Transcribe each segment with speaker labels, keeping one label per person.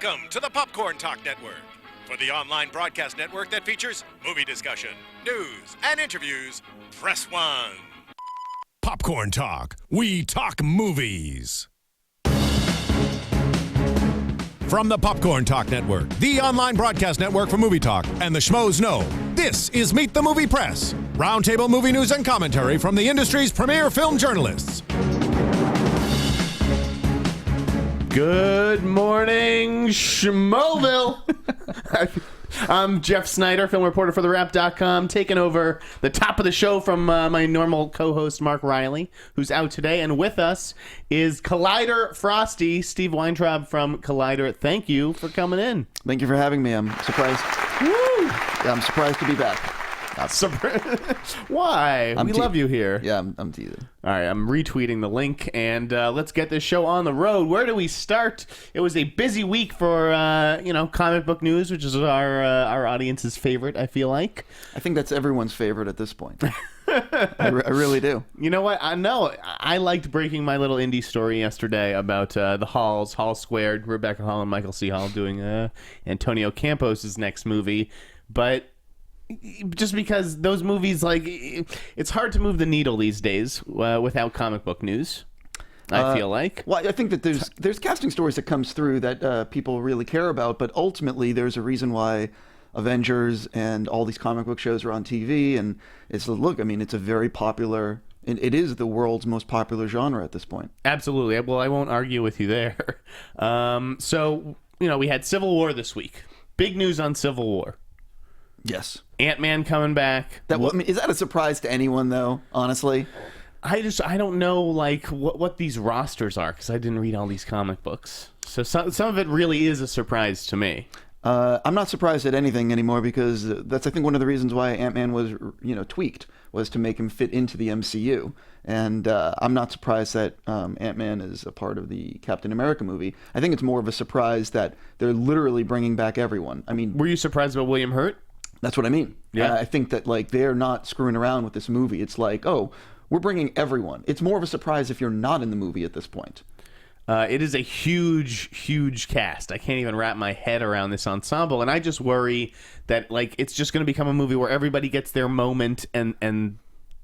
Speaker 1: Welcome to the Popcorn Talk Network. For the online broadcast network that features movie discussion, news, and interviews, press 1.
Speaker 2: Popcorn Talk. We talk movies. From the Popcorn Talk Network, the online broadcast network for movie talk, and the schmoes know, this is Meet the Movie Press. Roundtable movie news and commentary from the industry's premier film journalists.
Speaker 3: Good morning, Schmoville. I'm Jeff Snyder, film reporter for TheWrap.com, taking over the top of the show from my normal co-host, Mark Riley, who's out today. And with us is Collider Frosty, Steve Weintraub from Collider. Thank you for coming in.
Speaker 4: Thank you for having me. I'm surprised.
Speaker 3: Woo!
Speaker 4: Yeah, I'm surprised to be back.
Speaker 3: Why? We love you here.
Speaker 4: Yeah, I'm teasing.
Speaker 3: All right, I'm retweeting the link, and let's get this show on the road. Where do we start? It was a busy week for, comic book news, which is our audience's favorite, I feel like.
Speaker 4: I think that's everyone's favorite at this point. I really do.
Speaker 3: You know what? I liked breaking my little indie story yesterday about the Halls, Hall Squared, Rebecca Hall and Michael C. Hall doing Antonio Campos' next movie, but just because those movies, it's hard to move the needle these days without comic book news, I feel like.
Speaker 4: Well, I think that there's casting stories that comes through that people really care about, but ultimately there's a reason why Avengers and all these comic book shows are on TV, and it's a very popular, it is the world's most popular genre at this point.
Speaker 3: Absolutely. Well, I won't argue with you there. So, we had Civil War this week. Big news on Civil War.
Speaker 4: Yes.
Speaker 3: Ant-Man coming back.
Speaker 4: Is that a surprise to anyone, though, honestly?
Speaker 3: I don't know, what these rosters are, because I didn't read all these comic books. So some of it really is a surprise to me.
Speaker 4: I'm not surprised at anything anymore, because that's, I think, one of the reasons why Ant-Man was, tweaked, was to make him fit into the MCU. And I'm not surprised that Ant-Man is a part of the Captain America movie. I think it's more of a surprise that they're literally bringing back everyone. I mean,
Speaker 3: were you surprised about William Hurt?
Speaker 4: That's what I mean.
Speaker 3: Yeah.
Speaker 4: I think that they're not screwing around with this movie. It's we're bringing everyone. It's more of a surprise if you're not in the movie at this point.
Speaker 3: It is a huge, huge cast. I can't even wrap my head around this ensemble, and I just worry that it's just going to become a movie where everybody gets their moment and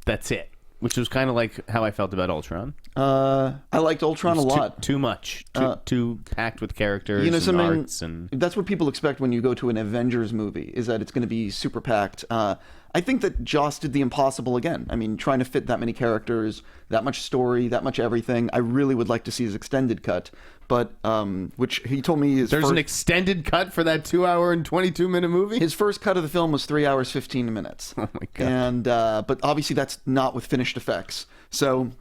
Speaker 3: that's it. Which was kind of like how I felt about Ultron.
Speaker 4: I liked Ultron a lot.
Speaker 3: Too much. Too packed with characters and arts.
Speaker 4: That's what people expect when you go to an Avengers movie, is that it's going to be super packed. I think that Joss did the impossible again. I mean, trying to fit that many characters, that much story, that much everything. I really would like to see his extended cut, but which he told me is
Speaker 3: there's an extended cut for that 2-hour and 22-minute movie.
Speaker 4: His first cut of the film was 3 hours 15 minutes.
Speaker 3: Oh my god!
Speaker 4: And but obviously that's not with finished effects. So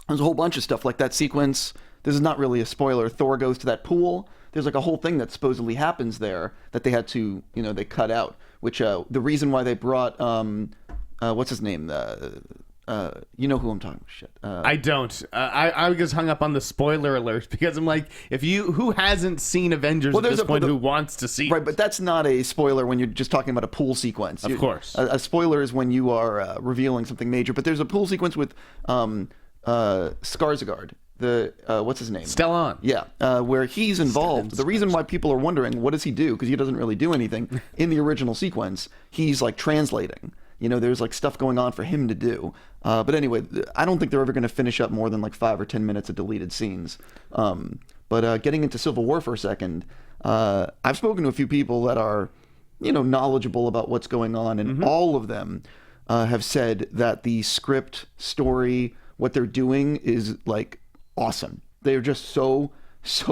Speaker 4: there's a whole bunch of stuff like that sequence. This is not really a spoiler. Thor goes to that pool. There's a whole thing that supposedly happens there that they had to, they cut out. Which the reason why they brought what's his name? You know who I'm talking about. Shit.
Speaker 3: I don't. I was hung up on the spoiler alert because I'm like, who hasn't seen Avengers at this point who wants to see it?
Speaker 4: Right, but that's not a spoiler when you're just talking about a pool sequence.
Speaker 3: Of course.
Speaker 4: A spoiler is when you are revealing something major. But there's a pool sequence with Skarsgård. What's his name?
Speaker 3: Stellan.
Speaker 4: Yeah, where he's involved. The reason why people are wondering, what does he do? Because he doesn't really do anything. In the original sequence, he's translating. There's stuff going on for him to do. But anyway, I don't think they're ever going to finish up more than 5 or 10 minutes of deleted scenes. But getting into Civil War for a second, I've spoken to a few people that are, knowledgeable about what's going on, and all of them have said that the script, story, what they're doing is awesome. They're just so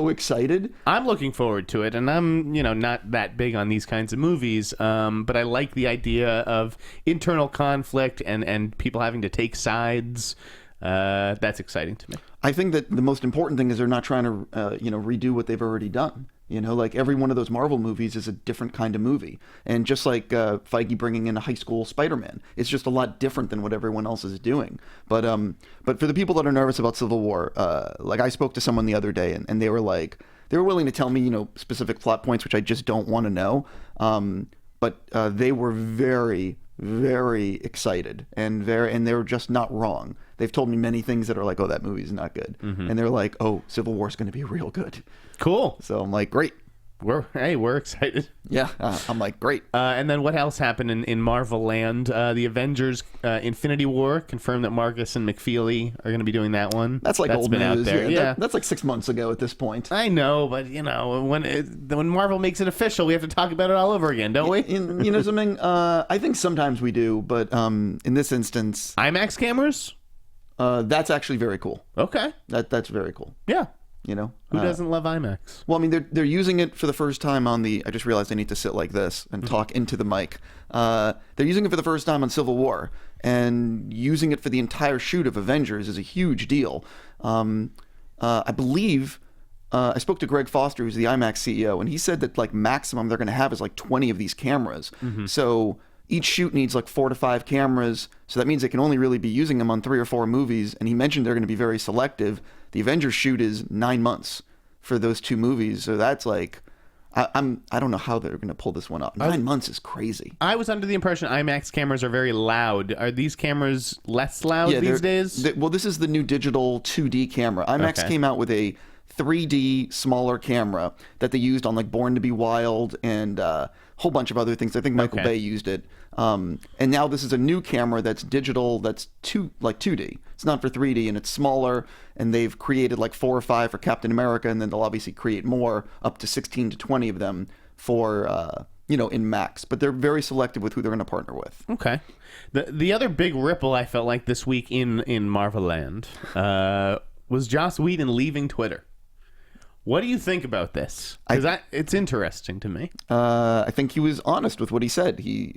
Speaker 4: excited.
Speaker 3: I'm looking forward to it, and I'm not that big on these kinds of movies, but I like the idea of internal conflict and people having to take sides. That's exciting to me.
Speaker 4: I think that the most important thing is they're not trying to redo what they've already done. Every one of those Marvel movies is a different kind of movie. And just like Feige bringing in a high school Spider-Man, it's just a lot different than what everyone else is doing. But for the people that are nervous about Civil War, I spoke to someone the other day, and they were they were willing to tell me, specific plot points, which I just don't want to know. But they were very, very excited, and they were just not wrong. They've told me many things that are like, oh, that movie's not good. And they're like, oh, Civil War's going to be real good.
Speaker 3: Cool.
Speaker 4: So I'm like, great.
Speaker 3: We're excited.
Speaker 4: Yeah, I'm like, great.
Speaker 3: And then what else happened in Marvel Land? The Avengers Infinity War confirmed that Marcus and McFeely are going to be doing that one.
Speaker 4: That's old
Speaker 3: been
Speaker 4: news.
Speaker 3: out there. Yeah.
Speaker 4: That's like 6 months ago at this point.
Speaker 3: I know, but when Marvel makes it official, we have to talk about it all over again, don't we?
Speaker 4: You know something? I think sometimes we do, but in this instance,
Speaker 3: IMAX cameras?
Speaker 4: that's actually very cool.
Speaker 3: Okay.
Speaker 4: That's very cool.
Speaker 3: Yeah.
Speaker 4: You know,
Speaker 3: Who doesn't love IMAX?
Speaker 4: Well, I mean, they're using it for the first time on the. I just realized I need to sit like this and talk into the mic. They're using it for the first time on Civil War, and using it for the entire shoot of Avengers is a huge deal. I believe I spoke to Greg Foster, who's the IMAX CEO, and he said that like maximum they're going to have is like 20 of these cameras. So each shoot needs like 4 to 5 cameras, so that means they can only really be using them on 3 or 4 movies. And he mentioned they're going to be very selective. The Avengers shoot is 9 months for those 2 movies, so that's like, I don't know how they're going to pull this one up. 9 months is crazy.
Speaker 3: I was under the impression IMAX cameras are very loud. Are these cameras less loud these days?
Speaker 4: Well, this is the new digital 2D camera. IMAX came out with a 3D smaller camera that they used on like Born to Be Wild and a whole bunch of other things. I think Michael Bay used it. And now this is a new camera that's digital, that's 2D. It's not for 3D, and it's smaller, and they've created like 4 or 5 for Captain America, and then they'll obviously create more, up to 16 to 20 of them for in Max. But they're very selective with who they're going to partner with.
Speaker 3: Okay. The other big ripple I felt like this week in Marvel Land was Joss Whedon leaving Twitter. What do you think about this? Because it's interesting to me.
Speaker 4: I think he was honest with what he said. He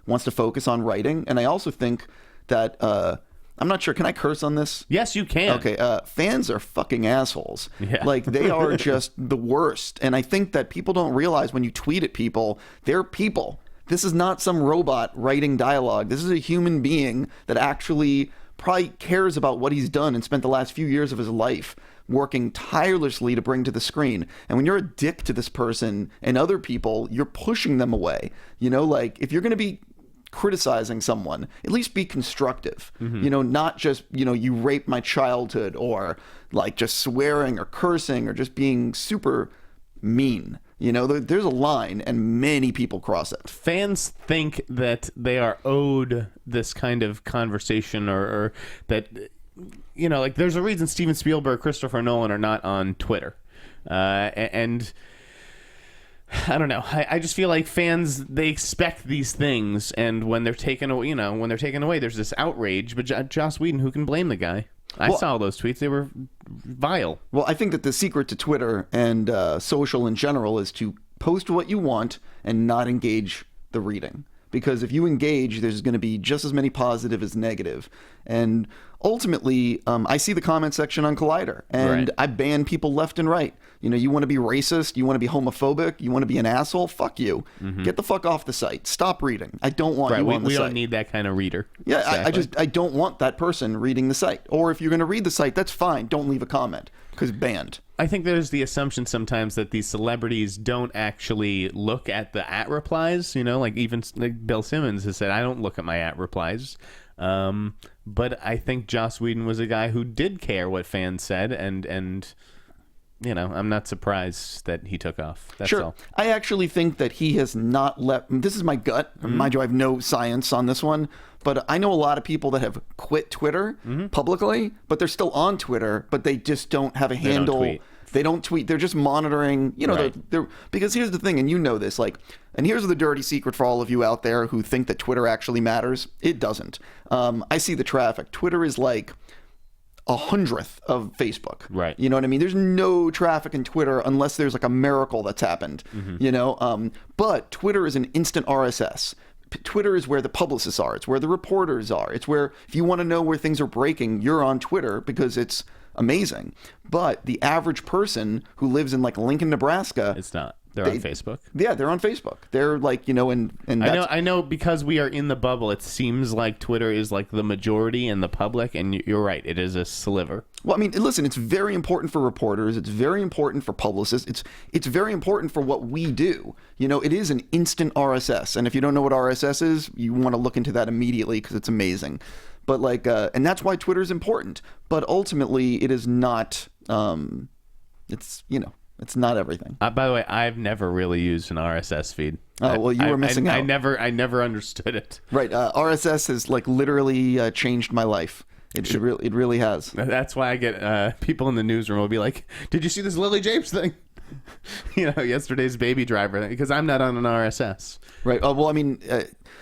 Speaker 4: wants to focus on writing, and I also think that I'm not sure. Can I curse on this?
Speaker 3: Yes, you can.
Speaker 4: Okay. Fans are fucking assholes.
Speaker 3: Yeah.
Speaker 4: Like, they are just the worst. And I think that people don't realize when you tweet at people, they're people. This is not some robot writing dialogue. This is a human being that actually probably cares about what he's done and spent the last few years of his life working tirelessly to bring to the screen. And when you're a dick to this person and other people, you're pushing them away. You know, like, if you're going to be criticizing someone, at least be constructive. You know, not just, you raped my childhood, or like just swearing or cursing or just being super mean. You know, there's a line, and many people cross it.
Speaker 3: Fans think that they are owed this kind of conversation, or that, like, there's a reason Steven Spielberg, Christopher Nolan are not on Twitter. And I don't know. I just feel like fans, they expect these things, and when they're taken away, there's this outrage. But Joss Whedon, who can blame the guy? I saw those tweets. They were vile. Well,
Speaker 4: I think that the secret to Twitter and social in general is to post what you want and not engage the reading. Because if you engage, there's going to be just as many positive as negative. And ultimately, I see the comment section on Collider, and I ban people left and right. You want to be racist, you want to be homophobic, you want to be an asshole, fuck you. Get the fuck off the site. Stop reading. I don't want you on the site.
Speaker 3: We don't need that kind of reader.
Speaker 4: Yeah, exactly. I don't want that person reading the site. Or if you're going to read the site, that's fine. Don't leave a comment, because banned.
Speaker 3: I think there's the assumption sometimes that these celebrities don't actually look at the @replies. Like even Bill Simmons has said, I don't look at my @replies. But I think Joss Whedon was a guy who did care what fans said, and I'm not surprised that he took off. That's
Speaker 4: sure.
Speaker 3: all.
Speaker 4: I actually think that he has not let. This is my gut. Mind you, I have no science on this one, but I know a lot of people that have quit Twitter publicly, but they're still on Twitter, but they just don't have a handle. They don't tweet. They're just monitoring, they're because here's the thing, and you know this, and here's the dirty secret for all of you out there who think that Twitter actually matters. It doesn't. I see the traffic. Twitter is like 100th of Facebook.
Speaker 3: Right.
Speaker 4: You know what I mean? There's no traffic in Twitter unless there's like a miracle that's happened, but Twitter is an instant RSS. Twitter is where the publicists are. It's where the reporters are. It's where, if you want to know where things are breaking, you're on Twitter because it's amazing. But the average person who lives in like Lincoln, Nebraska,
Speaker 3: it's not. They're on Facebook.
Speaker 4: Yeah, they're on Facebook. They're like, and
Speaker 3: I know because we are in the bubble, it seems like Twitter is like the majority in the public, and you're right, it is a sliver.
Speaker 4: Well, I mean, listen, it's very important for reporters. It's very important for publicists. It's very important for what we do. It is an instant RSS. And if you don't know what RSS is, you want to look into that immediately because it's amazing. But like, and that's why Twitter is important. But ultimately, it is not. It's it's not everything.
Speaker 3: By the way, I've never really used an RSS feed.
Speaker 4: Oh well, you were missing out.
Speaker 3: I never understood it.
Speaker 4: Right, RSS has like literally changed my life. It really has.
Speaker 3: That's why I get people in the newsroom will be like, "Did you see this Lily James thing?" Yesterday's Baby Driver, because I'm not on an RSS.
Speaker 4: Right. Well, I mean,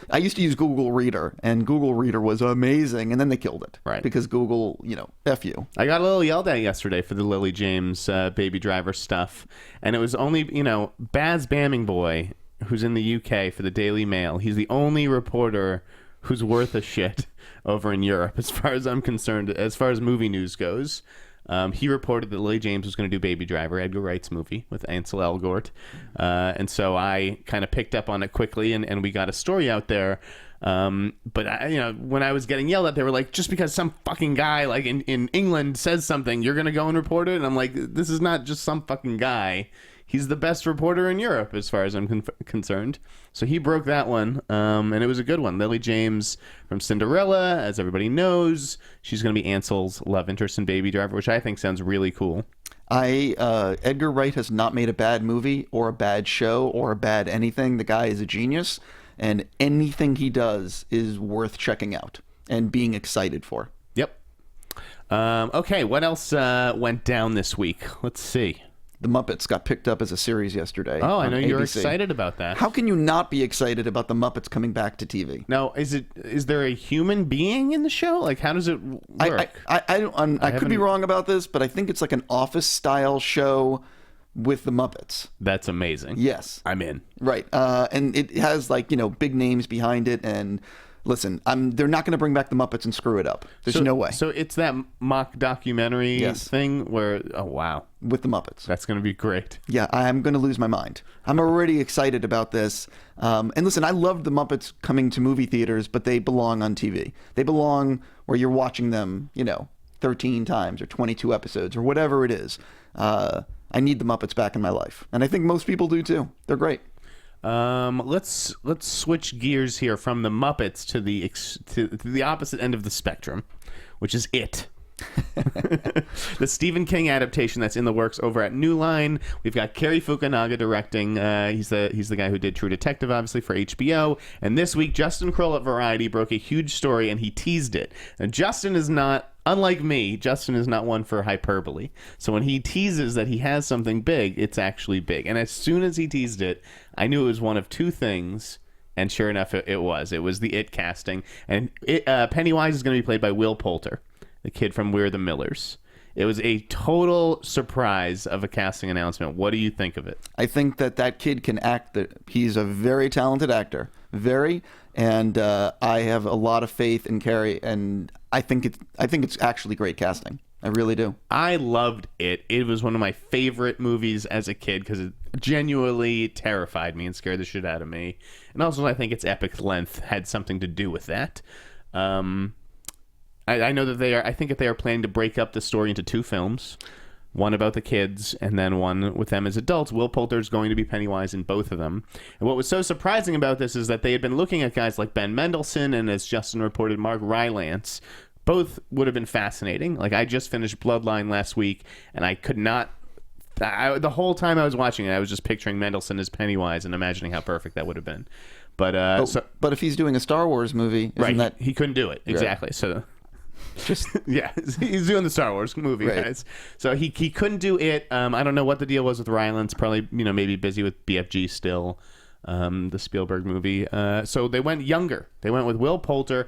Speaker 4: I used to use Google Reader, and Google Reader was amazing, and then they killed it.
Speaker 3: Right.
Speaker 4: Because Google, F you.
Speaker 3: I got a little yelled at yesterday for the Lily James Baby Driver stuff, and it was only, Baz Bamming Boy, who's in the UK for the Daily Mail. He's the only reporter who's worth a shit over in Europe, as far as I'm concerned, as far as movie news goes. He reported that Lily James was going to do Baby Driver, Edgar Wright's movie with Ansel Elgort. And so I kind of picked up on it quickly, and we got a story out there. But when I was getting yelled at, they were like, just because some fucking guy like in England says something, you're going to go and report it? And I'm like, this is not just some fucking guy. He's the best reporter in Europe, as far as I'm concerned. So he broke that one, and it was a good one. Lily James from Cinderella, as everybody knows, she's going to be Ansel's love interest in Baby Driver, which I think sounds really cool.
Speaker 4: Edgar Wright has not made a bad movie or a bad show or a bad anything. The guy is a genius, and anything he does is worth checking out and being excited for.
Speaker 3: Yep. Okay, what else went down this week? Let's see.
Speaker 4: The Muppets got picked up as a series yesterday.
Speaker 3: Oh, I know
Speaker 4: you're
Speaker 3: excited about that.
Speaker 4: How can you not be excited about the Muppets coming back to TV?
Speaker 3: Now, is there a human being in the show? Like, how does it work?
Speaker 4: I could be wrong about this, but I think it's like an Office-style show with the Muppets.
Speaker 3: That's amazing.
Speaker 4: Yes.
Speaker 3: I'm in.
Speaker 4: Right. And it has like, big names behind it, and listen, they're not going to bring back the Muppets and screw it up. There's no way.
Speaker 3: So it's that mock documentary thing where, oh, wow.
Speaker 4: With the Muppets.
Speaker 3: That's going to be great.
Speaker 4: Yeah, I'm going to lose my mind. I'm already excited about this. And listen, I loved the Muppets coming to movie theaters, but they belong on TV. They belong where you're watching them, 13 times or 22 episodes or whatever it is. I need the Muppets back in my life. And I think most people do too. They're great.
Speaker 3: Let's switch gears here from the Muppets to the opposite end of the spectrum, which is It. The Stephen King adaptation that's in the works over at New Line. We've got Cary Fukunaga directing. He's the guy who did True Detective, obviously, for HBO. And this week, Justin Kroll at Variety broke a huge story, and he teased it. And Justin is not. Unlike me, Justin is not one for hyperbole. So when he teases that he has something big, it's actually big. And as soon as he teased it, I knew it was one of two things. And sure enough, it was. It was the It casting. And Pennywise is going to be played by Will Poulter, the kid from We're the Millers. It was a total surprise of a casting announcement. What do you think of it? I
Speaker 4: think that kid can act. He's a very talented actor. Very. And I have a lot of faith in Cary, and I think it's actually great casting. I really do.
Speaker 3: I loved it. It was one of my favorite movies as a kid because it genuinely terrified me and scared the shit out of me. And also, I think its epic length had something to do with that. I know that I think that they are planning to break up the story into two films. One about the kids, and then one with them as adults. Will Poulter is going to be Pennywise in both of them. And what was so surprising about this is that they had been looking at guys like Ben Mendelsohn and, as Justin reported, Mark Rylance. Both would have been fascinating. Like, I just finished Bloodline last week, and I could not... the whole time I was watching it, I was just picturing Mendelsohn as Pennywise and imagining how perfect that would have been. But
Speaker 4: if he's doing a Star Wars movie...
Speaker 3: Right, he couldn't do it. Exactly, right. So... Just yeah, he's doing the Star Wars movie, right. Guys. So he couldn't do it. I don't know what the deal was with Rylance. Probably maybe busy with BFG still, the Spielberg movie. So they went younger. They went with Will Poulter.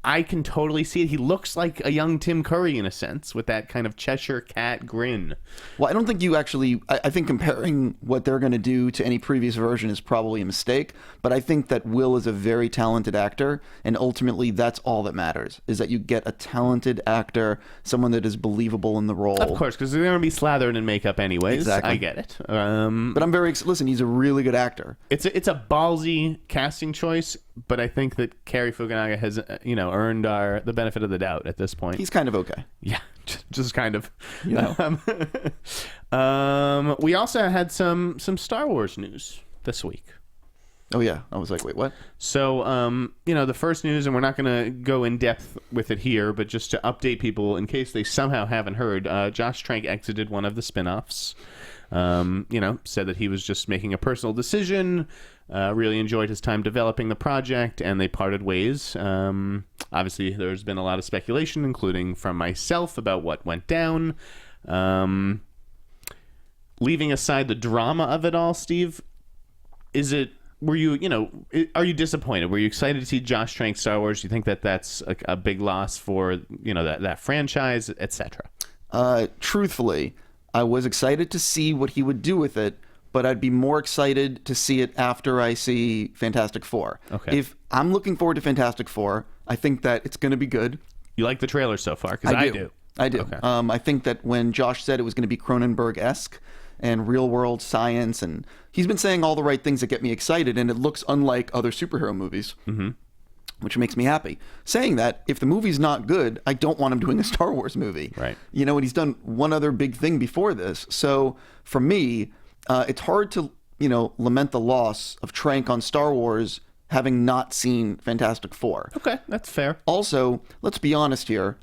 Speaker 3: I can totally see it. He looks like a young Tim Curry in a sense, with that kind of Cheshire Cat grin.
Speaker 4: Well, I don't think you actually... I think comparing what they're going to do to any previous version is probably a mistake, but I think that Will is a very talented actor, and ultimately that's all that matters, is that you get a talented actor, someone that is believable in the role.
Speaker 3: Of course, because they're going to be slathered in makeup anyways.
Speaker 4: Exactly.
Speaker 3: I get it.
Speaker 4: But I'm very... Listen, he's a really good actor.
Speaker 3: It's a ballsy casting choice, but I think that Cary Fukunaga has, earned the benefit of the doubt at this point.
Speaker 4: He's kind of okay.
Speaker 3: Yeah, just kind of. We also had some Star Wars news this week.
Speaker 4: Oh, yeah. I was like, wait, what?
Speaker 3: So, the first news, and we're not going to go in depth with it here, but just to update people in case they somehow haven't heard, Josh Trank exited one of the spinoffs. Said that he was just making a personal decision, really enjoyed his time developing the project, and they parted ways. Obviously, there's been a lot of speculation, including from myself, about what went down. Leaving aside the drama of it all, Steve, are you disappointed? Were you excited to see Josh Trank Star Wars? Do you think that that's a big loss for, that franchise, etc.?
Speaker 4: Truthfully, I was excited to see what he would do with it, but I'd be more excited to see it after I see Fantastic Four.
Speaker 3: Okay.
Speaker 4: If I'm looking forward to Fantastic Four, I think that it's going to be good.
Speaker 3: You like the trailer so far? Because I do.
Speaker 4: I do.
Speaker 3: Okay.
Speaker 4: I think that when Josh said it was going to be Cronenberg-esque and real-world science, and he's been saying all the right things that get me excited, and it looks unlike other superhero movies. Mm-hmm. Which makes me happy. Saying that, if the movie's not good, I don't want him doing a Star Wars movie.
Speaker 3: Right.
Speaker 4: And he's done one other big thing before this. So for me, it's hard to, lament the loss of Trank on Star Wars having not seen Fantastic Four.
Speaker 3: Okay, that's fair.
Speaker 4: Also, let's be honest here.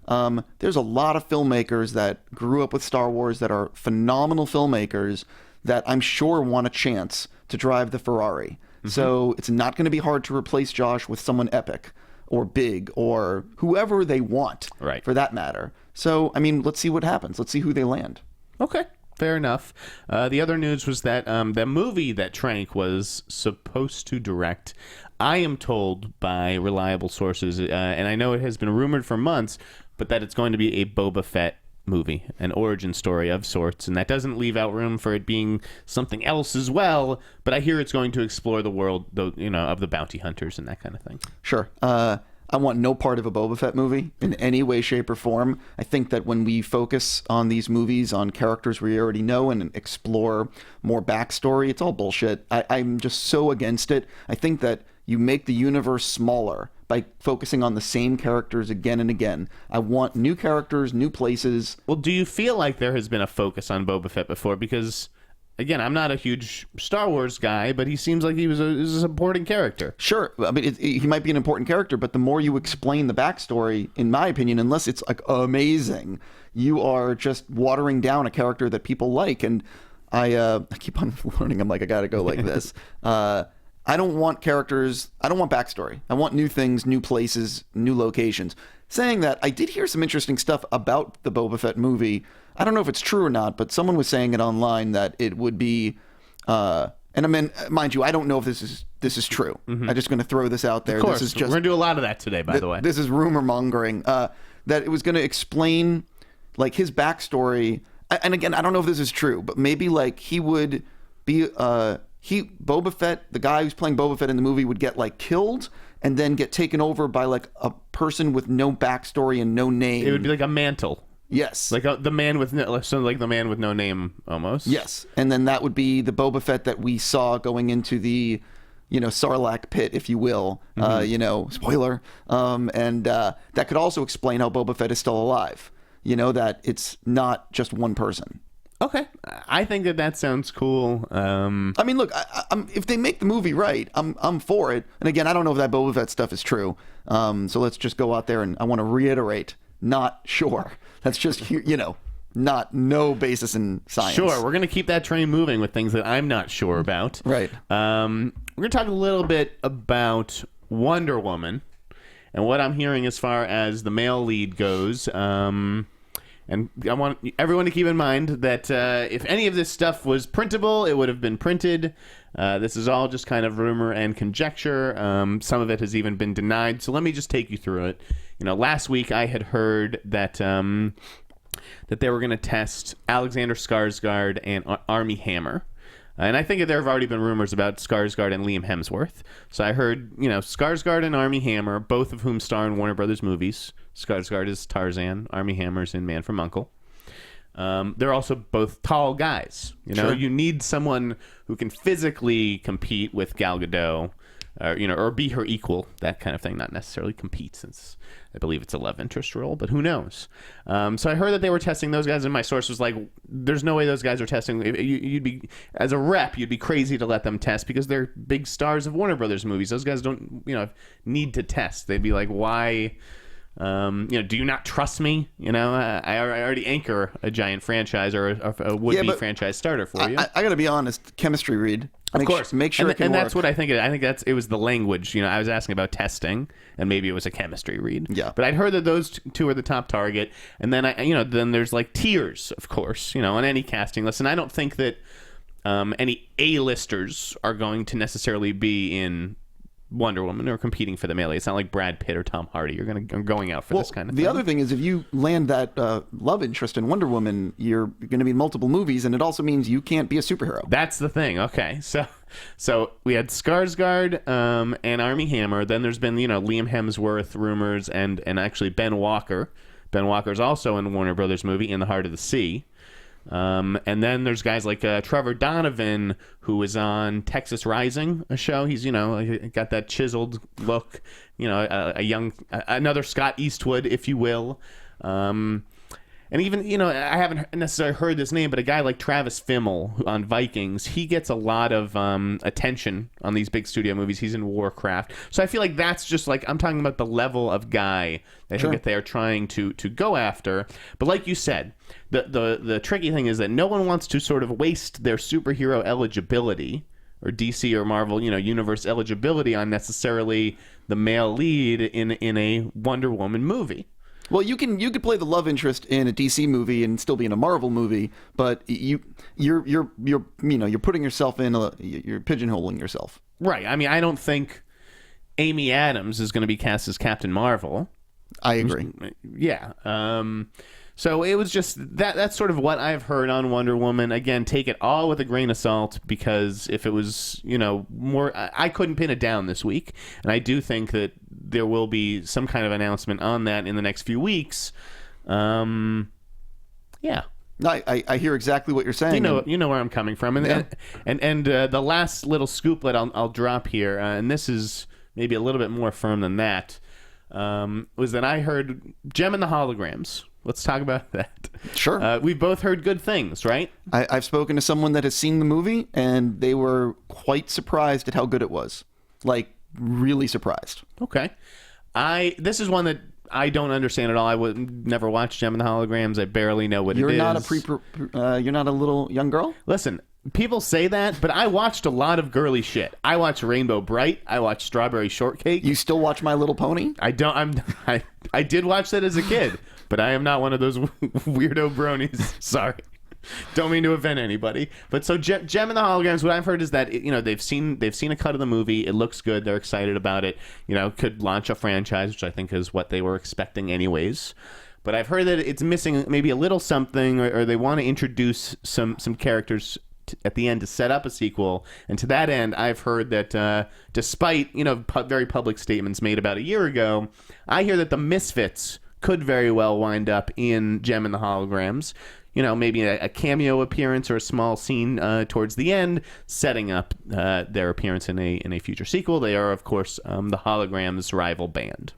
Speaker 4: There's a lot of filmmakers that grew up with Star Wars that are phenomenal filmmakers that I'm sure want a chance to drive the Ferrari. So it's not going to be hard to replace Josh with someone epic or big or whoever they want,
Speaker 3: right,
Speaker 4: for that matter. So, let's see what happens. Let's see who they land.
Speaker 3: Okay, fair enough. The other news was that the movie that Trank was supposed to direct, I am told by reliable sources, and I know it has been rumored for months, but that it's going to be a Boba Fett movie, an origin story of sorts, and that doesn't leave out room for it being something else as well, but I hear it's going to explore the world, of the bounty hunters and that kind of thing.
Speaker 4: Sure. I want no part of a Boba Fett movie in any way, shape, or form. I think that when we focus on these movies on characters we already know and explore more backstory, it's all bullshit. I'm just so against it. I think that you make the universe smaller by focusing on the same characters again and again. I want new characters, new places.
Speaker 3: Well, do you feel like there has been a focus on Boba Fett before? Because, again, I'm not a huge Star Wars guy, but he seems like he was a supporting character.
Speaker 4: Sure. He might be an important character, but the more you explain the backstory, in my opinion, unless it's like amazing, you are just watering down a character that people like. And I keep on learning. I'm like, I got to go like this. I don't want characters. I don't want backstory. I want new things, new places, new locations. Saying that, I did hear some interesting stuff about the Boba Fett movie. I don't know if it's true or not, but someone was saying it online that it would be, mind you, I don't know if this is true. Mm-hmm. I'm just going to throw this out there.
Speaker 3: Of course,
Speaker 4: this is just,
Speaker 3: we're going to do a lot of that today, by the way.
Speaker 4: This is rumor mongering. That it was going to explain, like, his backstory. And again, I don't know if this is true, but maybe like he would be Boba Fett, the guy who's playing Boba Fett in the movie, would get like killed and then get taken over by like a person with no backstory and no name.
Speaker 3: It would be like a mantle.
Speaker 4: Yes.
Speaker 3: Like the man with no name almost.
Speaker 4: Yes. And then that would be the Boba Fett that we saw going into the, Sarlacc pit, if you will. Mm-hmm. Spoiler. And that could also explain how Boba Fett is still alive. That it's not just one person.
Speaker 3: Okay, I think that sounds cool.
Speaker 4: Look, if they make the movie right, I'm for it. And again, I don't know if that Boba Fett stuff is true. So let's just go out there and I want to reiterate, not sure. That's just no basis in science.
Speaker 3: Sure, we're gonna keep that train moving with things that I'm not sure about.
Speaker 4: Right.
Speaker 3: We're gonna talk a little bit about Wonder Woman and what I'm hearing as far as the male lead goes. And I want everyone to keep in mind that if any of this stuff was printable, it would have been printed. This is all just kind of rumor and conjecture. Some of it has even been denied. So let me just take you through it. Last week I had heard that that they were going to test Alexander Skarsgård and Armie Hammer. And I think there have already been rumors about Skarsgård and Liam Hemsworth. So I heard, Skarsgård and Armie Hammer, both of whom star in Warner Brothers movies. Skarsgård is Tarzan. Armie Hammer's in Man from U.N.C.L.E. They're also both tall guys.
Speaker 4: Sure.
Speaker 3: You need someone who can physically compete with Gal Gadot. or be her equal, that kind of thing. Not necessarily compete, since I believe it's a love interest role, but who knows? So I heard that they were testing those guys, and my source was like, "There's no way those guys are testing. You'd be, as a rep, you'd be crazy to let them test because they're big stars of Warner Brothers movies. Those guys don't, need to test. They'd be like, why?" Do you not trust me? I already anchor a giant franchise or a would-be franchise starter for you.
Speaker 4: I got to be honest. Chemistry read.
Speaker 3: Of course.
Speaker 4: Make sure it can
Speaker 3: and
Speaker 4: work.
Speaker 3: that's what I think. I think it was the language. I was asking about testing, and maybe it was a chemistry read.
Speaker 4: Yeah.
Speaker 3: But I'd heard that those two are the top target, and then then there's like tiers, of course. On any casting list, and I don't think that any A-listers are going to necessarily be in Wonder Woman or competing for the melee. It's not like Brad Pitt or Tom Hardy. You're going out for this kind of thing.
Speaker 4: The other thing is, if you land that love interest in Wonder Woman, you're going to be in multiple movies, and it also means you can't be a superhero.
Speaker 3: That's the thing. Okay, so we had Skarsgård and Armie Hammer. Then there's been Liam Hemsworth rumors and actually Ben Walker. Ben Walker's also in a Warner Brothers movie, In the Heart of the Sea. And then there's guys like Trevor Donovan, who is on Texas Rising, a show. He's got that chiseled look, a young another Scott Eastwood, if you will. And even I haven't necessarily heard this name, but a guy like Travis Fimmel on Vikings, he gets a lot of attention on these big studio movies. He's in Warcraft, so I feel like that's just like I'm talking about the level of guy I think that they are trying to go after. But like you said, the tricky thing is that no one wants to sort of waste their superhero eligibility or DC or Marvel, universe eligibility on necessarily the male lead in a Wonder Woman movie.
Speaker 4: Well, you could play the love interest in a DC movie and still be in a Marvel movie, but you're putting yourself in you're pigeonholing yourself.
Speaker 3: Right. I mean, I don't think Amy Adams is going to be cast as Captain Marvel.
Speaker 4: I agree.
Speaker 3: Yeah. So it was just that's sort of what I've heard on Wonder Woman. Again, take it all with a grain of salt, because if it was, more, I couldn't pin it down this week. And I do think that there will be some kind of announcement on that in the next few weeks. Yeah.
Speaker 4: I hear exactly what you're saying.
Speaker 3: You know where I'm coming from. And the last little scooplet I'll drop here, and this is maybe a little bit more firm than that, was that I heard Gem and the Holograms. Let's talk about that.
Speaker 4: Sure.
Speaker 3: We've both heard good things, right?
Speaker 4: I've spoken to someone that has seen the movie, and they were quite surprised at how good it was. Like, really surprised.
Speaker 3: Okay. This is one that I don't understand at all. I would never watch Gem and the Holograms. I barely know what it is.
Speaker 4: You're not a little young girl?
Speaker 3: Listen, people say that, but I watched a lot of girly shit. I watched Rainbow Bright. I watched Strawberry Shortcake.
Speaker 4: You still watch My Little Pony?
Speaker 3: I did watch that as a kid, but I am not one of those weirdo bronies. Sorry. Don't mean to offend anybody. But so Gem and the Holograms, what I've heard is that they've seen a cut of the movie. It looks good. They're excited about it. Could launch a franchise, which I think is what they were expecting anyways. But I've heard that it's missing maybe a little something, or they want to introduce some characters at the end to set up a sequel. And to that end, I've heard that despite very public statements made about a year ago, I hear that the Misfits could very well wind up in Gem and the Holograms. Maybe a cameo appearance or a small scene towards the end, setting up their appearance in a future sequel. They are, of course, the Holograms' rival band.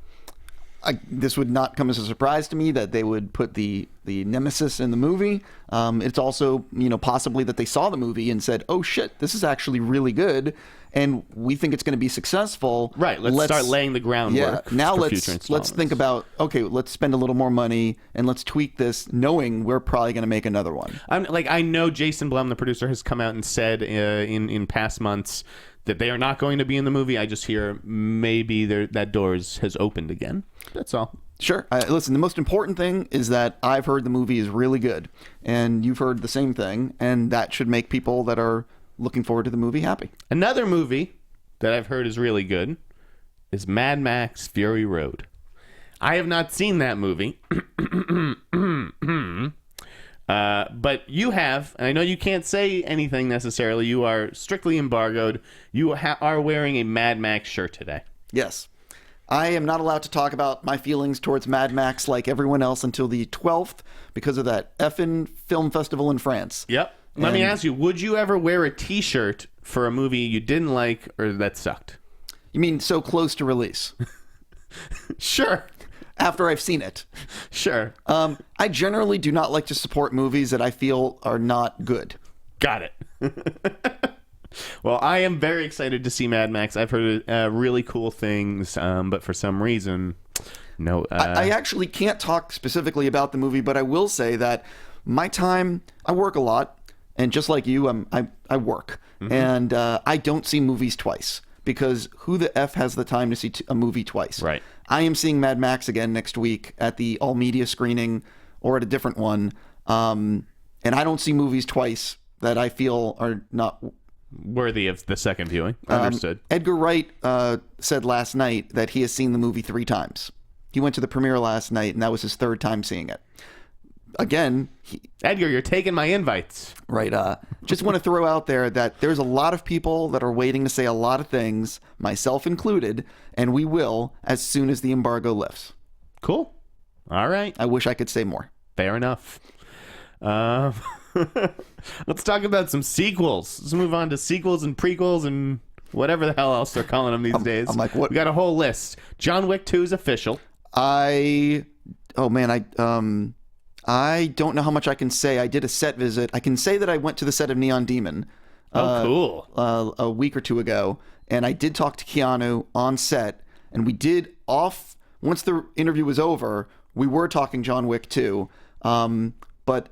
Speaker 4: This would not come as a surprise to me that they would put the nemesis in the movie. It's also, possibly that they saw the movie and said, "Oh shit, this is actually really good, and we think it's going to be successful."
Speaker 3: Right. Let's start laying the groundwork.
Speaker 4: Yeah. Now
Speaker 3: for future
Speaker 4: let's think about, okay, let's spend a little more money and let's tweak this, knowing we're probably going to make another one.
Speaker 3: I know Jason Blum, the producer, has come out and said in past months that they are not going to be in the movie. I just hear maybe that doors has opened again. That's all.
Speaker 4: Sure. Listen, the most important thing is that I've heard the movie is really good, and you've heard the same thing, and that should make people that are looking forward to the movie happy.
Speaker 3: Another movie that I've heard is really good is Mad Max Fury Road. I have not seen that movie. But you have, and I know you can't say anything necessarily. You are strictly embargoed. You are wearing a Mad Max shirt today.
Speaker 4: Yes. I am not allowed to talk about my feelings towards Mad Max like everyone else until the 12th because of that effing film festival in France.
Speaker 3: Yep. Let me ask you, would you ever wear a t-shirt for a movie you didn't like or that sucked?
Speaker 4: You mean so close to release?
Speaker 3: Sure.
Speaker 4: After I've seen it.
Speaker 3: Sure.
Speaker 4: I generally do not like to support movies that I feel are not good.
Speaker 3: Got it. Well, I am very excited to see Mad Max. I've heard really cool things, but for some reason, no.
Speaker 4: I actually can't talk specifically about the movie, but I will say that my time, I work a lot, and just like you, I work, and I don't see movies twice. Because who the F has the time to see a movie twice?
Speaker 3: Right.
Speaker 4: I am seeing Mad Max again next week at the all media screening or at a different one. And I don't see movies twice that I feel are not
Speaker 3: worthy of the second viewing. Understood.
Speaker 4: Edgar Wright said last night that he has seen the movie 3 times. He went to the premiere last night, and that was his 3rd time seeing it. Again,
Speaker 3: Edgar, you're taking my invites.
Speaker 4: Right. Just want to throw out there that there's a lot of people that are waiting to say a lot of things, myself included, and we will as soon as the embargo lifts.
Speaker 3: Cool. All right.
Speaker 4: I wish I could say more.
Speaker 3: Fair enough. Let's talk about some sequels. Let's move on to sequels and prequels and whatever the hell else they're calling them these days.
Speaker 4: I'm like, what?
Speaker 3: We got a whole list. John Wick 2 is official.
Speaker 4: I don't know how much I can say. I did a set visit. I can say that I went to the set of Neon Demon.
Speaker 3: Cool.
Speaker 4: A week or 2 ago, and I did talk to Keanu on set, and we did once the interview was over, we were talking John Wick 2, but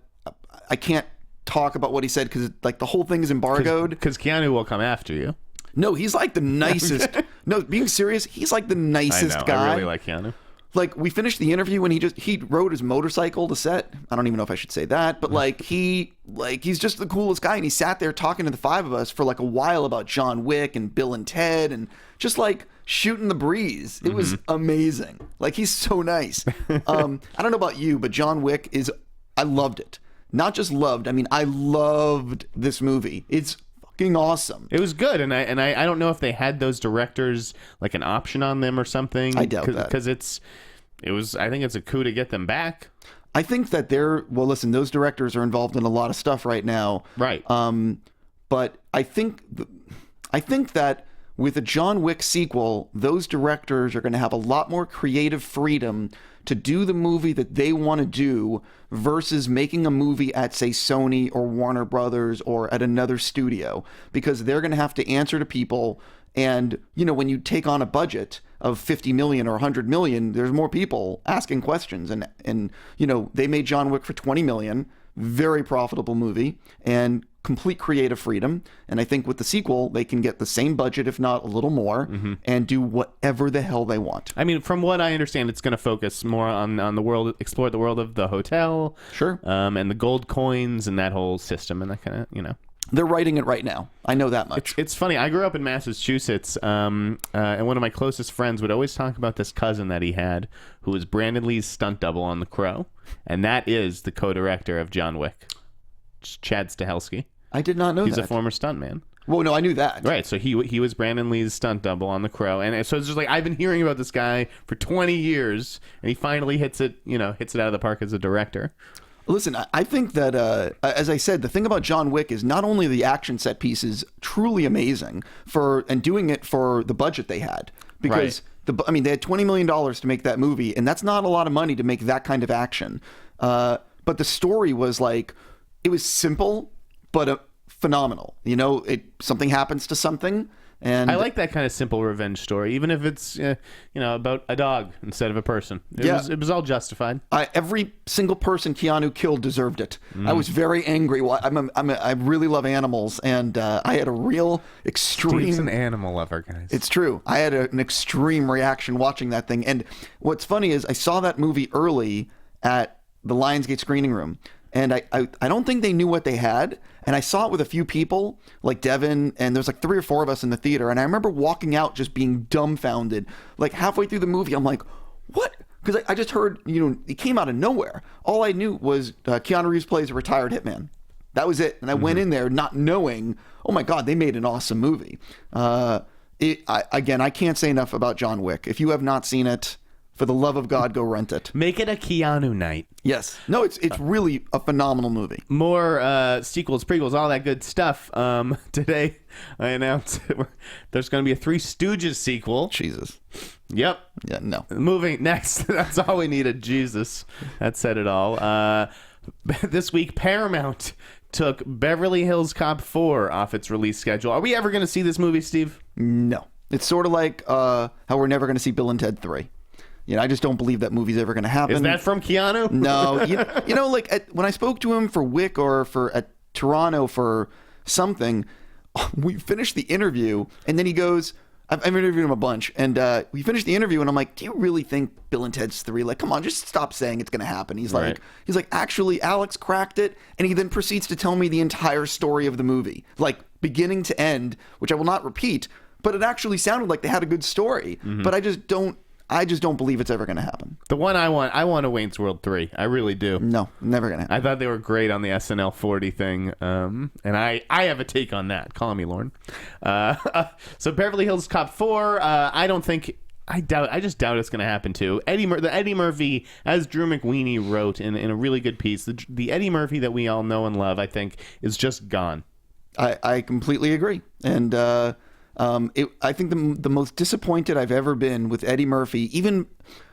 Speaker 4: I can't talk about what he said because like the whole thing is embargoed.
Speaker 3: Because Keanu will come after you.
Speaker 4: No, he's like the nicest. No, being serious, he's like the nicest guy.
Speaker 3: I really like Keanu.
Speaker 4: Like, we finished the interview and he rode his motorcycle to set. I don't even know if I should say that, but he's just the coolest guy. And he sat there talking to the 5 of us for like a while about John Wick and Bill and Ted and just like shooting the breeze. It was amazing. Like, he's so nice. I don't know about you, but John Wick I loved it. Not just loved, I mean, I loved this movie. It's fucking awesome.
Speaker 3: It was good, and I don't know if they had those directors like an option on them or something.
Speaker 4: I doubt that.
Speaker 3: Because I think it's a coup to get them back.
Speaker 4: I think that listen, those directors are involved in a lot of stuff right now.
Speaker 3: Right.
Speaker 4: But I think that with a John Wick sequel, those directors are going to have a lot more creative freedom to do the movie that they want to do versus making a movie at, say, Sony or Warner Brothers or at another studio, because they're going to have to answer to people. And, when you take on a budget of 50 million or 100 million, there's more people asking questions. And they made John Wick for 20 million, very profitable movie, and complete creative freedom. And I think with the sequel, they can get the same budget, if not a little more, and do whatever the hell they want.
Speaker 3: I mean, from what I understand, it's going to focus more on the world, explore the world of the hotel.
Speaker 4: Sure.
Speaker 3: And the gold coins and that whole system and that kind of,
Speaker 4: They're writing it right now. I know that much.
Speaker 3: It's funny. I grew up in Massachusetts, and one of my closest friends would always talk about this cousin that he had who was Brandon Lee's stunt double on The Crow, and that is the co-director of John Wick, Chad Stahelski.
Speaker 4: I did not know that.
Speaker 3: He's a former stuntman.
Speaker 4: Well, no, I knew that.
Speaker 3: Right, so he was Brandon Lee's stunt double on The Crow, and so it's just like I've been hearing about this guy for 20 years, and he finally hits it out of the park as a director.
Speaker 4: Listen, I think that, as I said, the thing about John Wick is not only the action set piece is truly amazing and doing it for the budget they had, because they had $20 million to make that movie, and that's not a lot of money to make that kind of action. But the story was like, it was simple, but phenomenal. Something happens to something. And
Speaker 3: I like that kind of simple revenge story, even if it's about a dog instead of a person. It was all justified.
Speaker 4: Every single person Keanu killed deserved it. I was very angry. I really love animals, and I had a real extreme.
Speaker 3: Steve's an animal lover, guys.
Speaker 4: It's true. I had an extreme reaction watching that thing. And what's funny is I saw that movie early at the Lionsgate screening room. And I don't think they knew what they had. And I saw it with a few people, like Devin, and there's like 3 or 4 of us in the theater. And I remember walking out just being dumbfounded. Like halfway through the movie, I'm like, what? Because I just heard, it came out of nowhere. All I knew was Keanu Reeves plays a retired hitman. That was it. And I went in there not knowing, oh my God, they made an awesome movie. I can't say enough about John Wick. If you have not seen it, For the love of God, go rent it.
Speaker 3: Make it a Keanu night.
Speaker 4: Yes. No, it's really a phenomenal movie.
Speaker 3: More sequels, prequels, all that good stuff. Today, I announced there's going to be a Three Stooges sequel.
Speaker 4: Jesus.
Speaker 3: Yep.
Speaker 4: Yeah, no.
Speaker 3: Moving next. That's all we needed. Jesus. That said it all. This week, Paramount took Beverly Hills Cop 4 off its release schedule. Are we ever going to see this movie, Steve?
Speaker 4: No. It's sort of like how we're never going to see Bill and Ted 3. I just don't believe that movie's ever going to happen.
Speaker 3: Is that from Keanu?
Speaker 4: No. When I spoke to him for Wick or at Toronto for something, we finished the interview, and then he goes, I've interviewed him a bunch, and we finished the interview, and I'm like, do you really think Bill and Ted's 3? Like, come on, just stop saying it's going to happen. He's like, actually, Alex cracked it, and he then proceeds to tell me the entire story of the movie, like beginning to end, which I will not repeat, but it actually sounded like they had a good story. Mm-hmm. But I just don't believe it's ever going to happen.
Speaker 3: The one I want a Wayne's World 3. I really do.
Speaker 4: No, never going to happen.
Speaker 3: I thought they were great on the SNL 40 thing. And I have a take on that. Call me Lauren. So Beverly Hills Cop 4, I just doubt it's going to happen too. The Eddie Murphy, as Drew McWeeny wrote in a really good piece, the Eddie Murphy that we all know and love, I think, is just gone.
Speaker 4: I completely agree. And I think the most disappointed I've ever been with Eddie Murphy, even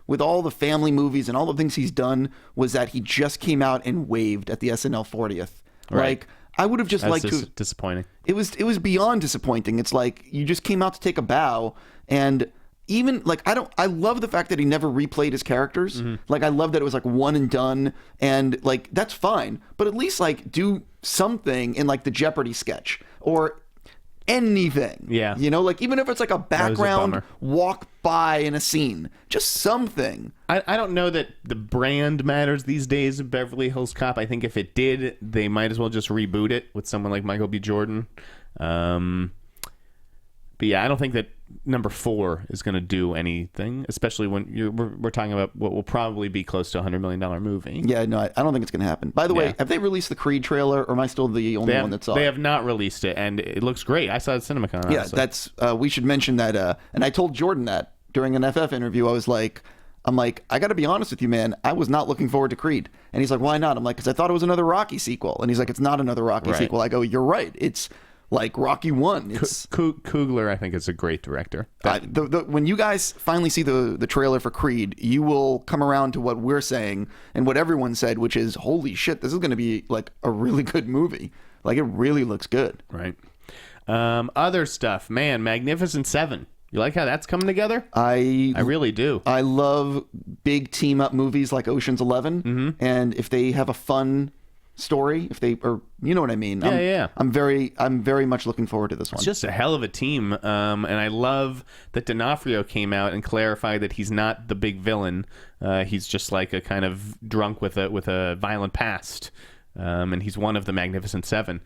Speaker 4: with all the family movies and all the things he's done, was that he just came out and waved at the SNL 40th.
Speaker 3: Right.
Speaker 4: Like, I would have just liked to.
Speaker 3: Disappointing.
Speaker 4: It was beyond disappointing. It's like you just came out to take a bow, and even like I love the fact that he never replayed his characters. Mm-hmm. Like, I love that it was like one and done, and like that's fine. But at least like do something in like the Jeopardy sketch or anything.
Speaker 3: Yeah.
Speaker 4: Like even if it's like a background walk by in a scene, just something.
Speaker 3: I don't know that the brand matters these days of Beverly Hills Cop. I think if it did, they might as well just reboot it with someone like Michael B. Jordan. But yeah, I don't think that number 4 is going to do anything, especially when we're talking about what will probably be close to $100 million movie.
Speaker 4: Yeah, no, I don't think it's going to happen. By the way, have they released the Creed trailer, or am I still the only one that saw it?
Speaker 3: They have not released it, and it looks great. I saw it at CinemaCon.
Speaker 4: Yeah, that's we should mention that. And I told Jordan that during an FF interview. I'm like, I got to be honest with you, man. I was not looking forward to Creed. And he's like, why not? I'm like, because I thought it was another Rocky sequel. And he's like, it's not another Rocky sequel. I go, you're right. It's like Rocky 1. It's
Speaker 3: Coogler, I think, is a great director.
Speaker 4: When you guys finally see the trailer for Creed, you will come around to what we're saying and what everyone said, which is, holy shit, this is going to be like a really good movie. Like, it really looks good.
Speaker 3: Right. Other stuff, man. Magnificent Seven. You like how that's coming together? I really do.
Speaker 4: I love big team up movies like Ocean's 11, mm-hmm. and if they have a fun story, you know what I mean.
Speaker 3: Yeah.
Speaker 4: I'm very much looking forward to this one.
Speaker 3: It's just a hell of a team, and I love that D'Onofrio came out and clarified that he's not the big villain. He's just like a kind of drunk with a violent past, and he's one of the Magnificent Seven.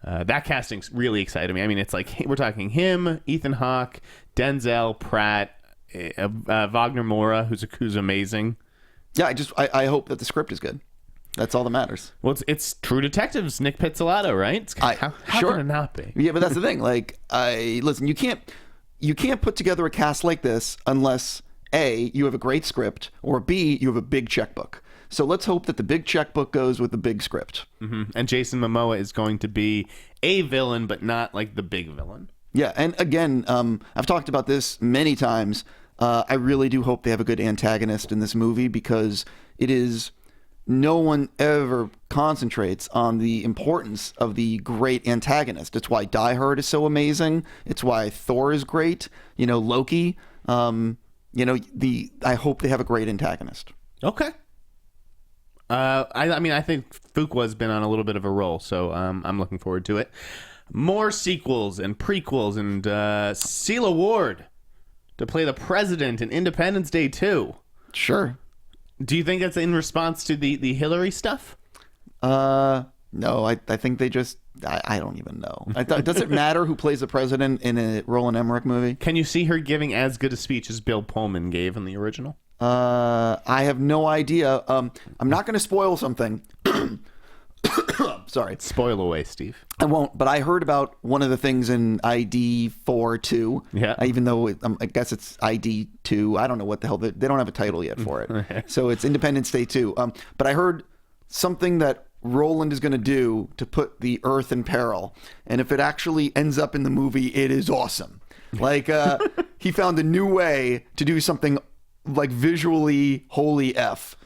Speaker 3: That casting's really excited me. I mean, it's like we're talking him, Ethan Hawke, Denzel, Pratt, Wagner Moura, who's amazing.
Speaker 4: Yeah, I hope that the script is good. That's all that matters.
Speaker 3: Well, it's True Detectives, Nick Pizzolatto, right? How can it not be?
Speaker 4: Yeah, but that's the thing. Like, listen, you can't put together a cast like this unless A, you have a great script, or B, you have a big checkbook. So let's hope that the big checkbook goes with the big script.
Speaker 3: Mm-hmm. And Jason Momoa is going to be a villain, but not like the big villain.
Speaker 4: Yeah, and again, I've talked about this many times. I really do hope they have a good antagonist in this movie, because no one ever concentrates on the importance of the great antagonist. It's why Die Hard is so amazing. It's why Thor is great. Loki. I hope they have a great antagonist.
Speaker 3: Okay. I think Fuqua's been on a little bit of a roll, so I'm looking forward to it. More sequels and prequels, and Cela Ward to play the president in Independence Day 2.
Speaker 4: Sure.
Speaker 3: Do you think that's in response to the Hillary stuff?
Speaker 4: No, I think they just... I don't even know. Does it matter who plays the president in a Roland Emmerich movie?
Speaker 3: Can you see her giving as good a speech as Bill Pullman gave in the original?
Speaker 4: I have no idea. I'm not going to spoil something. sorry.
Speaker 3: Spoil away, Steve.
Speaker 4: I won't, but I heard about one of the things in ID 4-2.
Speaker 3: Yeah.
Speaker 4: Even though I guess it's ID 2. I don't know what the hell. They don't have a title yet for it. So it's Independence Day 2. But I heard something that Roland is going to do to put the Earth in peril. And if it actually ends up in the movie, it is awesome. Like, he found a new way to do something like visually holy F.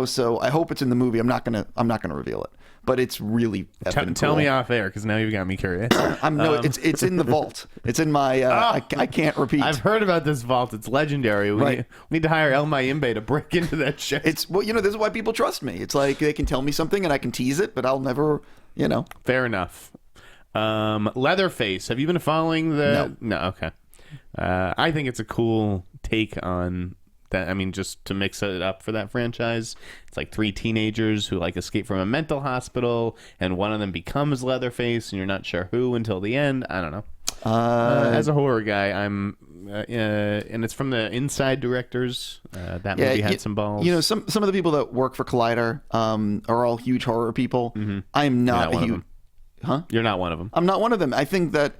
Speaker 4: So I hope it's in the movie. I'm not gonna reveal it, but it's really effing cool.
Speaker 3: Tell me off air, because now you've got me curious.
Speaker 4: It's in the vault. It's in my. I can't repeat.
Speaker 3: I've heard about this vault. It's legendary. We need to hire El Mayimbe to break into that shit.
Speaker 4: This is why people trust me. It's like they can tell me something and I can tease it, but I'll never.
Speaker 3: Fair enough. Leatherface. Have you been following the? No. Okay. I think it's a cool take on that. I mean, just to mix it up for that franchise, it's like 3 teenagers who escape from a mental hospital, and one of them becomes Leatherface, and you're not sure who until the end. I don't know. As a horror guy, I'm, and it's from the Inside directors. That movie had some balls.
Speaker 4: Some of the people that work for Collider are all huge horror people.
Speaker 3: Mm-hmm.
Speaker 4: I'm not a huge.
Speaker 3: Huh? You're not one of them.
Speaker 4: I'm not one of them. I think that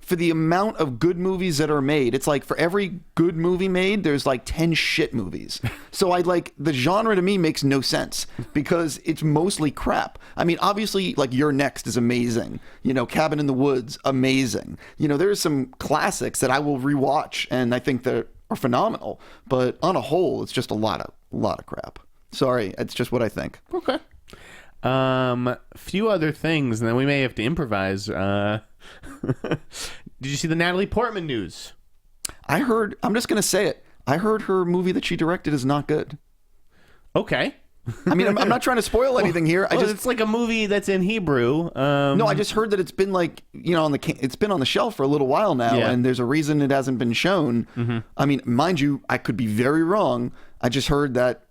Speaker 4: for the amount of good movies that are made, it's like for every good movie made, there's like 10 shit movies. So the genre to me makes no sense because it's mostly crap. I mean, obviously, like You're Next is amazing. Cabin in the Woods, amazing. There's some classics that I will rewatch and I think that are phenomenal. But on a whole, it's just a lot of crap. Sorry, it's just what I think.
Speaker 3: Okay. Few other things, and then we may have to improvise. Did you see the Natalie Portman news?
Speaker 4: I'm just going to say it. I heard her movie that she directed is not good.
Speaker 3: Okay.
Speaker 4: I mean, I'm not trying to spoil anything here.
Speaker 3: It's like a movie that's in Hebrew.
Speaker 4: No, I just heard that it's been it's been on the shelf for a little while now, and there's a reason it hasn't been shown. Mm-hmm. I mean, mind you, I could be very wrong. I just heard that,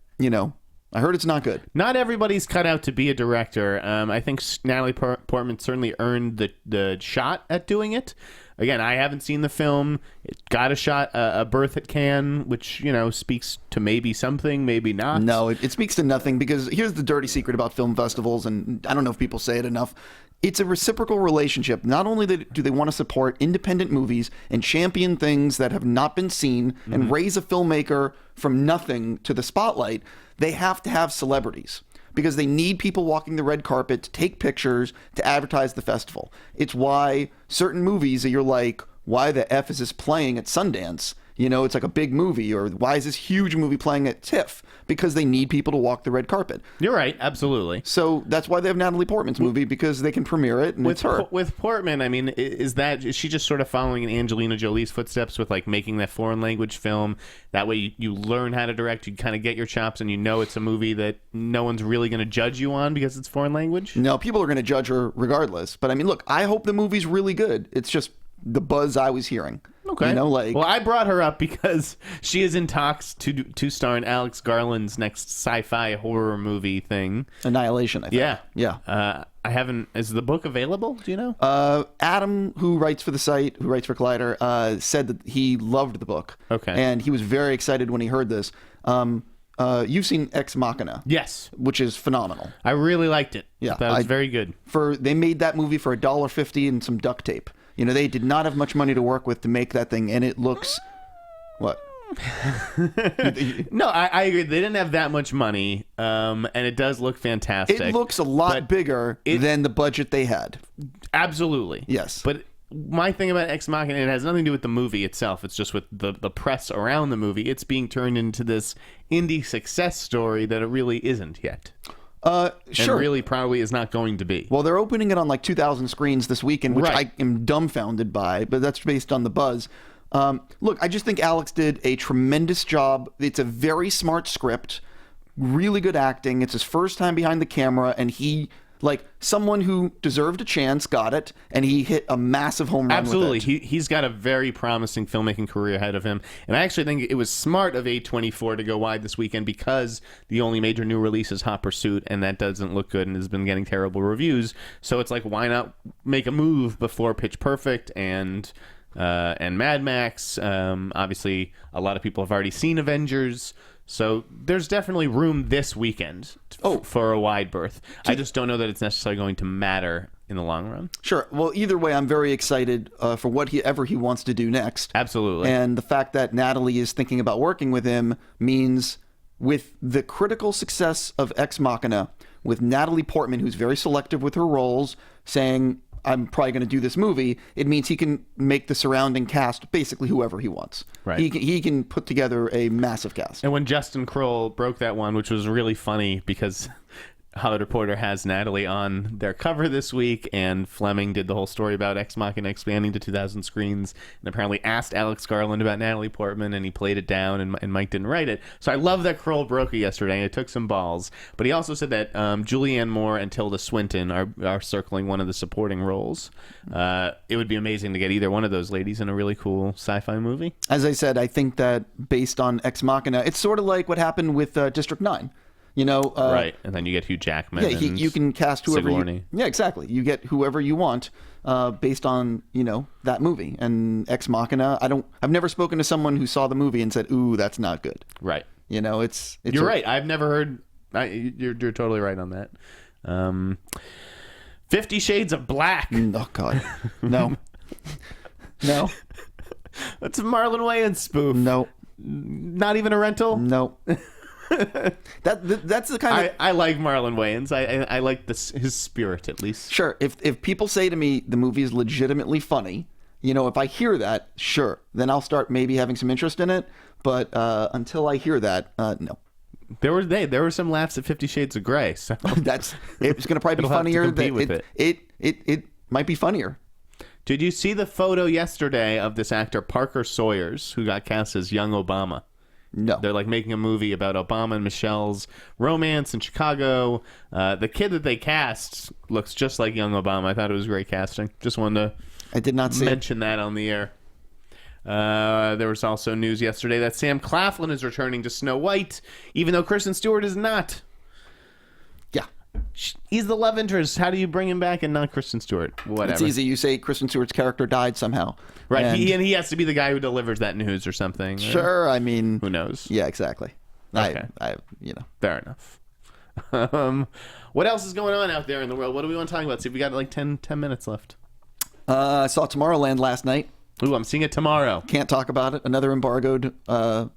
Speaker 4: I heard it's not good.
Speaker 3: Not everybody's cut out to be a director. I think Natalie Portman certainly earned the shot at doing it. Again, I haven't seen the film. It got a berth at Cannes, which, speaks to maybe something, maybe not.
Speaker 4: No, it speaks to nothing, because here's the dirty secret about film festivals, and I don't know if people say it enough. It's a reciprocal relationship. Not only do they want to support independent movies and champion things that have not been seen and raise a filmmaker from nothing to the spotlight, they have to have celebrities because they need people walking the red carpet to take pictures, to advertise the festival. It's why certain movies that you're like, why the F is this playing at Sundance? It's like a big movie, or why is this huge movie playing at TIFF? Because they need people to walk the red carpet.
Speaker 3: You're right, absolutely.
Speaker 4: So that's why they have Natalie Portman's movie, because they can premiere it, and it's her.
Speaker 3: With Portman, I mean, is she just sort of following in Angelina Jolie's footsteps with making that foreign language film? That way you learn how to direct, you kind of get your chops, and it's a movie that no one's really going to judge you on because it's foreign language?
Speaker 4: No, people are going to judge her regardless. But I mean, look, I hope the movie's really good. It's just the buzz I was hearing.
Speaker 3: Okay. Well, I brought her up because she is in talks to star in Alex Garland's next sci-fi horror movie thing.
Speaker 4: Annihilation, I think.
Speaker 3: Yeah. I haven't... Is the book available? Do you know?
Speaker 4: Adam, who writes for the site, who writes for Collider, said that he loved the book. Okay. And he was very excited when he heard this. You've seen Ex Machina.
Speaker 3: Yes.
Speaker 4: Which is phenomenal.
Speaker 3: I really liked it.
Speaker 4: Yeah.
Speaker 3: That was very good.
Speaker 4: They made that movie for $1.50 and some duct tape. They did not have much money to work with to make that thing, and it looks... What?
Speaker 3: No, I agree. They didn't have that much money, and it does look fantastic.
Speaker 4: It looks a lot bigger than the budget they had.
Speaker 3: Absolutely.
Speaker 4: Yes.
Speaker 3: But my thing about Ex Machina, it has nothing to do with the movie itself. It's just with the press around the movie. It's being turned into this indie success story that it really isn't yet.
Speaker 4: Sure.
Speaker 3: And really probably is not going to be.
Speaker 4: Well, they're opening it on 2,000 screens this weekend, which I am dumbfounded by, but that's based on the buzz. Look, I just think Alex did a tremendous job. It's a very smart script, really good acting. It's his first time behind the camera, and he, someone who deserved a chance, got it, and he hit a massive home run.
Speaker 3: Absolutely.
Speaker 4: With it.
Speaker 3: He's got a very promising filmmaking career ahead of him, and I actually think it was smart of A24 to go wide this weekend because the only major new release is Hot Pursuit, and that doesn't look good and has been getting terrible reviews. So it's why not make a move before Pitch Perfect and Mad Max? Obviously, a lot of people have already seen Avengers. So there's definitely room this weekend for a wide berth. I just don't know that it's necessarily going to matter in the long run.
Speaker 4: Sure. Well, either way, I'm very excited for whatever he wants to do next.
Speaker 3: Absolutely.
Speaker 4: And the fact that Natalie is thinking about working with him means, with the critical success of Ex Machina, with Natalie Portman, who's very selective with her roles, saying, I'm probably going to do this movie, it means he can make the surrounding cast basically whoever he wants.
Speaker 3: Right.
Speaker 4: He can put together a massive cast.
Speaker 3: And when Justin Kroll broke that one, which was really funny because Hollywood Reporter has Natalie on their cover this week, and Fleming did the whole story about Ex Machina expanding to 2,000 screens, and apparently asked Alex Garland about Natalie Portman, and he played it down, and Mike didn't write it. So I love that Kroll broke it yesterday, and it took some balls. But he also said that Julianne Moore and Tilda Swinton are circling one of the supporting roles. It would be amazing to get either one of those ladies in a really cool sci-fi movie.
Speaker 4: As I said, I think that based on Ex Machina, it's sort of like what happened with District 9.
Speaker 3: Right, and then you get Hugh Jackman.
Speaker 4: Yeah, you can cast whoever.
Speaker 3: Sigourney.
Speaker 4: Yeah, exactly. You get whoever you want based on that movie. And Ex Machina, I've never spoken to someone who saw the movie and said, "Ooh, that's not good."
Speaker 3: Right.
Speaker 4: It's
Speaker 3: You're right. I've never heard. You're totally right on that. 50 Shades of Black.
Speaker 4: Oh God, no, no.
Speaker 3: That's a Marlon Wayans spoof.
Speaker 4: No,
Speaker 3: not even a rental.
Speaker 4: No. That's the kind of
Speaker 3: I like Marlon Wayans. I like his spirit, at least.
Speaker 4: Sure. If people say to me the movie is legitimately funny, if I hear that, sure, then I'll start maybe having some interest in it. But until I hear that, no.
Speaker 3: There were some laughs at 50 Shades of Grey. So
Speaker 4: it's going to probably be funnier. It might be funnier.
Speaker 3: Did you see the photo yesterday of this actor Parker Sawyers, who got cast as young Obama?
Speaker 4: No.
Speaker 3: They're making a movie about Obama and Michelle's romance in Chicago. The kid that they cast looks just like young Obama. I thought it was great casting. Just wanted to mention that on the air. There was also news yesterday that Sam Claflin is returning to Snow White, even though Kristen Stewart is not.
Speaker 4: Yeah.
Speaker 3: He's the love interest. How do you bring him back and not Kristen Stewart? Whatever.
Speaker 4: It's easy. You say Kristen Stewart's character died somehow.
Speaker 3: Right. And he has to be the guy who delivers that news or something.
Speaker 4: Sure. I mean,
Speaker 3: who knows?
Speaker 4: Yeah, exactly.
Speaker 3: Okay. Fair enough. What else is going on out there in the world? What do we want to talk about? See, we got like 10 minutes left.
Speaker 4: I saw Tomorrowland last night.
Speaker 3: Ooh, I'm seeing it tomorrow.
Speaker 4: Can't talk about it. Another embargoed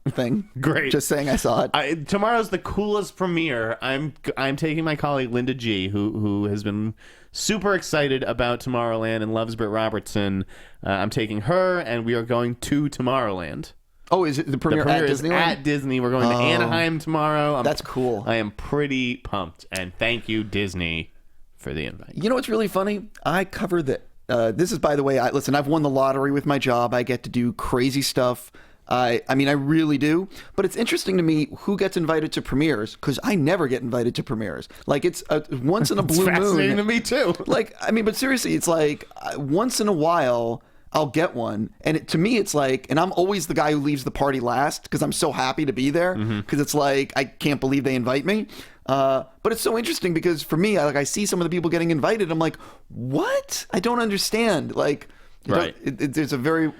Speaker 4: thing.
Speaker 3: Great.
Speaker 4: Just saying I saw it.
Speaker 3: Tomorrow's the coolest premiere. I'm taking my colleague Linda G, who has been super excited about Tomorrowland and loves Britt Robertson. I'm taking her, and we are going to Tomorrowland.
Speaker 4: Oh, is it the premiere at Disney?
Speaker 3: At Disney. We're going to Anaheim tomorrow.
Speaker 4: That's cool.
Speaker 3: I am pretty pumped, and thank you, Disney, for the invite.
Speaker 4: You know what's really funny? I cover the... this is, by the way, listen, I've won the lottery with my job. I get to do crazy stuff. I mean, I really do. But it's interesting to me who gets invited to premieres, because I never get invited to premieres. Like, it's once in a blue moon.
Speaker 3: It's fascinating to me, too.
Speaker 4: Like, I mean, but seriously, it's like once in a while I'll get one. And to me, it's like, and I'm always the guy who leaves the party last because I'm so happy to be there. Because it's like, I can't believe they invite me. But it's so interesting because for me, I see some of the people getting invited. I'm like, what? I don't understand. Like,
Speaker 3: right.
Speaker 4: There's a very,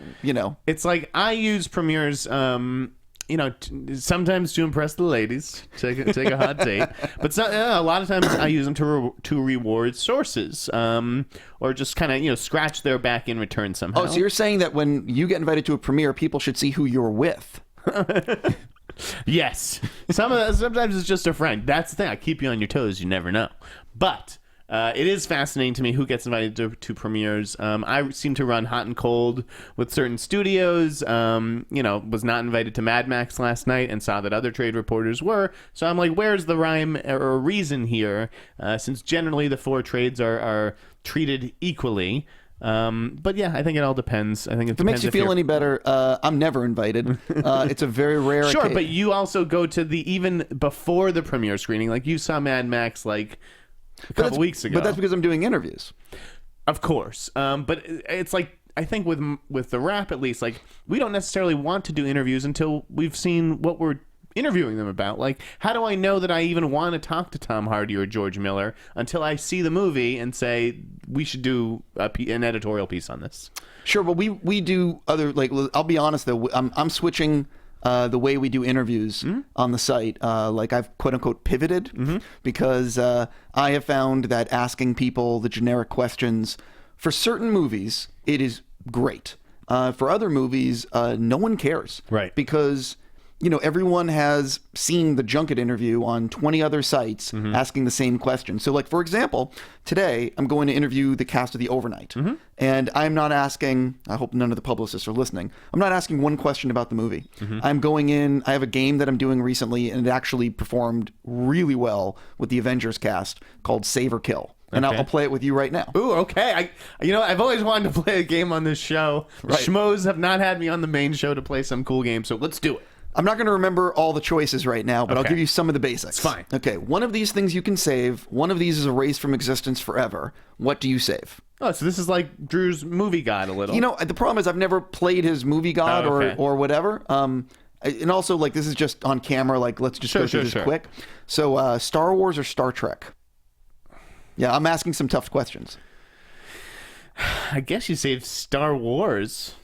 Speaker 3: It's like I use premieres, sometimes to impress the ladies, take a hot date. But a lot of times I use them to reward sources, or just kind of, scratch their back in return somehow.
Speaker 4: Oh, so you're saying that when you get invited to a premiere, people should see who you're with.
Speaker 3: Yes. Sometimes it's just a friend. That's the thing. I keep you on your toes. You never know. But it is fascinating to me who gets invited to premieres. I seem to run hot and cold with certain studios. Was not invited to Mad Max last night and saw that other trade reporters were. So I'm like, where's the rhyme or reason here? Since generally the four trades are treated equally. But yeah, I think it all depends. I think
Speaker 4: if it makes you feel any better, I'm never invited. It's a very rare
Speaker 3: Sure,
Speaker 4: occasion.
Speaker 3: but you also go to even before the premiere screening. Like you saw Mad Max like a couple weeks ago.
Speaker 4: But that's because I'm doing interviews.
Speaker 3: Of course. But it's like, I think with the Wrap at least, like we don't necessarily want to do interviews until we've seen what we're interviewing them about. Like, how do I know that I even want to talk to Tom Hardy or George Miller until I see the movie and say we should do an editorial piece on this?
Speaker 4: Sure, but we do other, like, I'll be honest though, I'm switching the way we do interviews on the site. Like I've quote unquote pivoted because I have found that asking people the generic questions for certain movies, it is great. For other movies, no one cares.
Speaker 3: Right.
Speaker 4: Because, everyone has seen the junket interview on 20 other sites asking the same question. So, like, for example, today I'm going to interview the cast of The Overnight. And I'm not asking, I hope none of the publicists are listening, I'm not asking one question about the movie. I'm going in, I have a game that I'm doing recently, and it actually performed really well with the Avengers cast called Save or Kill. And I'll play it with you right now.
Speaker 3: Ooh, okay. I've always wanted to play a game on this show.
Speaker 4: Right.
Speaker 3: Schmoes have not had me on the main show to play some cool game, so let's do it.
Speaker 4: I'm not going to remember all the choices right now, but I'll give you some of the basics.
Speaker 3: It's fine.
Speaker 4: Okay, one of these things you can save. One of these is erased from existence forever. What do you save?
Speaker 3: Oh, so this is like Drew's movie god a little.
Speaker 4: The problem is I've never played his movie god or whatever. And also, like, this is just on camera. Like, let's just go through this quick. So, Star Wars or Star Trek? Yeah, I'm asking some tough questions.
Speaker 3: I guess you save Star Wars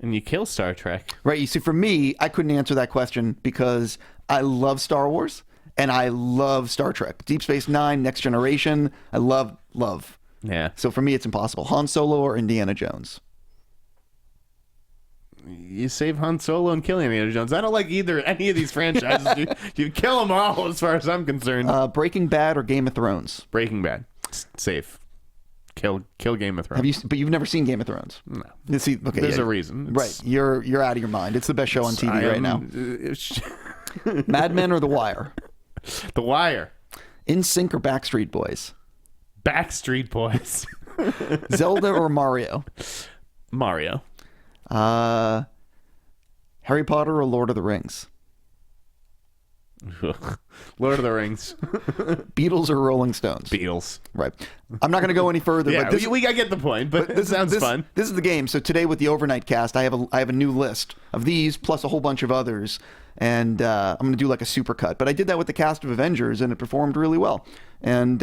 Speaker 3: and you kill Star Trek.
Speaker 4: Right. You see, for me, I couldn't answer that question because I love Star Wars and I love Star Trek. Deep Space Nine, Next Generation, I love.
Speaker 3: Yeah.
Speaker 4: So for me, it's impossible. Han Solo or Indiana Jones?
Speaker 3: You save Han Solo and kill Indiana Jones. I don't like any of these franchises. You kill them all as far as I'm concerned.
Speaker 4: Breaking Bad or Game of Thrones?
Speaker 3: Breaking Bad. Safe. Kill Game of Thrones.
Speaker 4: But you've never seen Game of Thrones?
Speaker 3: No.
Speaker 4: See, okay,
Speaker 3: There's a reason.
Speaker 4: Right. You're out of your mind. It's the best show on TV right now. Mad Men or The Wire?
Speaker 3: The Wire.
Speaker 4: NSYNC or Backstreet Boys?
Speaker 3: Backstreet Boys.
Speaker 4: Zelda or Mario?
Speaker 3: Mario.
Speaker 4: Harry Potter or Lord of the Rings?
Speaker 3: Lord of the Rings.
Speaker 4: Beatles or Rolling Stones?
Speaker 3: Beatles.
Speaker 4: Right. I'm not going to go any further.
Speaker 3: Yeah,
Speaker 4: but
Speaker 3: we get the point, but this sounds fun.
Speaker 4: This is the game. So today with the Overnight cast, I have a new list of these plus a whole bunch of others, and I'm going to do like a supercut. But I did that with the cast of Avengers, and it performed really well. And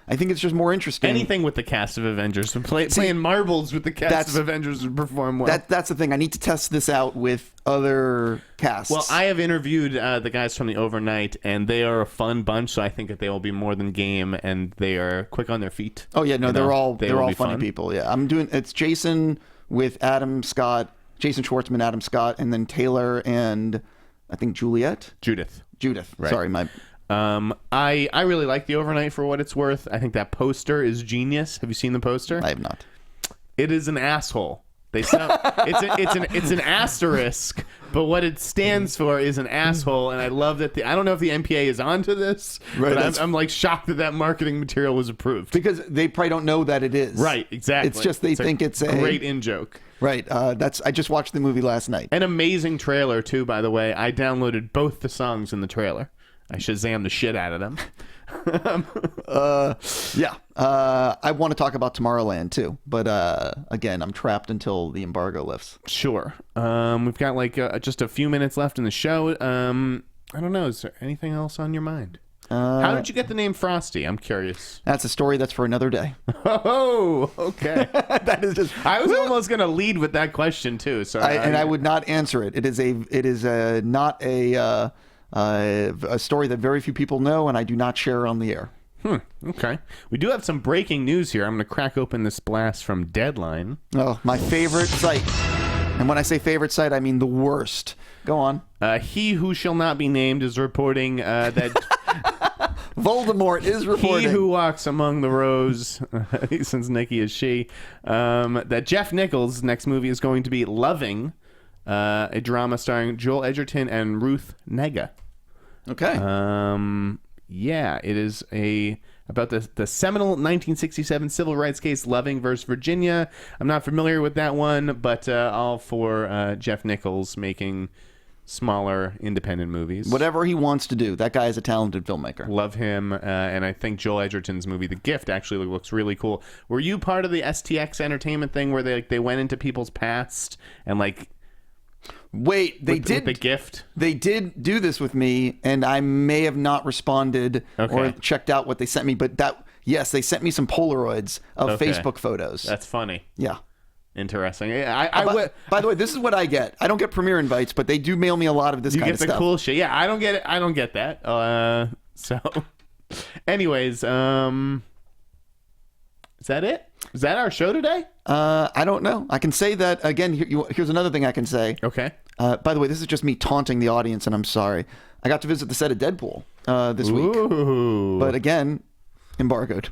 Speaker 4: I think it's just more interesting.
Speaker 3: Anything with the cast of Avengers. Playing marbles with the cast of Avengers would perform well.
Speaker 4: That's the thing. I need to test this out with other casts.
Speaker 3: Well, I have interviewed the guys from the Overnight, and they are a fun bunch, so I think that they will be more than game, and they are quick on their feet.
Speaker 4: Oh, yeah. No, they're all funny
Speaker 3: fun.
Speaker 4: people. Yeah. It's Jason with Adam Scott, Jason Schwartzman, Adam Scott, and then Taylor and I think Judith.
Speaker 3: Right.
Speaker 4: Sorry, my...
Speaker 3: I really like the Overnight for what it's worth. I think that poster is genius. Have you seen the poster?
Speaker 4: I have not.
Speaker 3: It is an asshole. It's an asterisk, but what it stands for is an asshole, and I love that. I don't know if the MPA is onto this,
Speaker 4: right,
Speaker 3: but I'm like shocked that marketing material was approved
Speaker 4: because they probably don't know that it is.
Speaker 3: Right, exactly.
Speaker 4: It's just they think it's a
Speaker 3: great in joke.
Speaker 4: Right. I just watched the movie last night.
Speaker 3: An amazing trailer too, by the way. I downloaded both the songs in the trailer. I Shazam the shit out of them.
Speaker 4: Yeah. I want to talk about Tomorrowland too, but again, I'm trapped until the embargo lifts.
Speaker 3: Sure. We've got like just a few minutes left in the show. I don't know. Is there anything else on your mind? How did you get the name Frosty? I'm curious.
Speaker 4: That's a story that's for another day.
Speaker 3: Oh, okay.
Speaker 4: That is just.
Speaker 3: I was almost going to lead with that question too. So
Speaker 4: I would not answer it. It is not a story that very few people know, and I do not share on the air.
Speaker 3: Okay. We do have some breaking news here. I'm going to crack open this blast from Deadline.
Speaker 4: Oh, my favorite site. And when I say favorite site, I mean the worst. Go on.
Speaker 3: He who shall not be named is reporting that
Speaker 4: Voldemort is reporting.
Speaker 3: He who walks among the rows, since Nikki is she, that Jeff Nichols' next movie is going to be Loving, a drama starring Joel Edgerton and Ruth Negga.
Speaker 4: Okay.
Speaker 3: Yeah, it is about the seminal 1967 civil rights case Loving versus Virginia. I'm not familiar with that one, but all for Jeff Nichols making smaller independent movies.
Speaker 4: Whatever he wants to do. That guy is a talented filmmaker.
Speaker 3: Love him, and I think Joel Edgerton's movie The Gift actually looks really cool. Were you part of the STX Entertainment thing where they went into people's past and like...
Speaker 4: Wait, they did
Speaker 3: with The Gift?
Speaker 4: They did do this with me, and I may have not responded or checked out what they sent me, but yes, they sent me some Polaroids of Facebook photos.
Speaker 3: That's funny.
Speaker 4: Yeah.
Speaker 3: Interesting.
Speaker 4: By the way, this is what I get. I don't get premiere invites, but they do mail me a lot of this kind of stuff.
Speaker 3: You get the cool shit. Yeah, I don't get it. I don't get that. So, anyways, is that it? Is that our show today?
Speaker 4: I don't know. I can say that again. Here's another thing I can say.
Speaker 3: Okay.
Speaker 4: By the way, this is just me taunting the audience, and I'm sorry. I got to visit the set of Deadpool this week, but again, embargoed.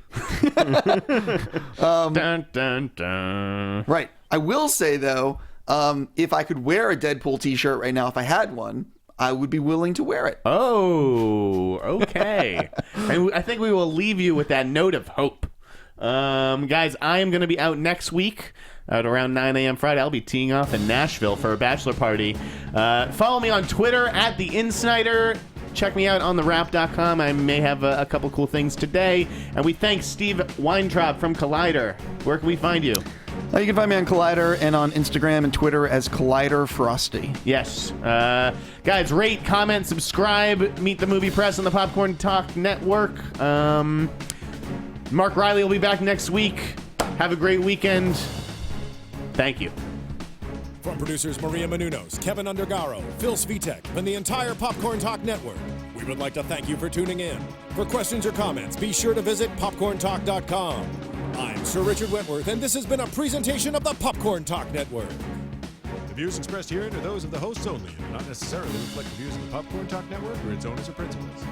Speaker 3: Dun, dun, dun.
Speaker 4: Right. I will say though, if I could wear a Deadpool T-shirt right now, if I had one, I would be willing to wear it.
Speaker 3: Oh, okay. And I think we will leave you with that note of hope. Guys, I am going to be out next week at around 9 a.m. Friday. I'll be teeing off in Nashville for a bachelor party. Follow me on Twitter at The Insnider. Check me out on therap.com. I may have a couple cool things today. And we thank Steve Weintraub from Collider. Where can we find you?
Speaker 4: You can find me on Collider and on Instagram and Twitter as Collider Frosty.
Speaker 3: Yes. Guys, rate, comment, subscribe. Meet the Movie Press on the Popcorn Talk Network. Mark Riley will be back next week. Have a great weekend. Thank you.
Speaker 2: From producers Maria Menounos, Kevin Undergaro, Phil Svitek, and the entire Popcorn Talk Network, we would like to thank you for tuning in. For questions or comments, be sure to visit popcorntalk.com. I'm Sir Richard Wentworth, and this has been a presentation of the Popcorn Talk Network. The views expressed herein are those of the hosts only and do not necessarily reflect the views of the Popcorn Talk Network or its owners or principals.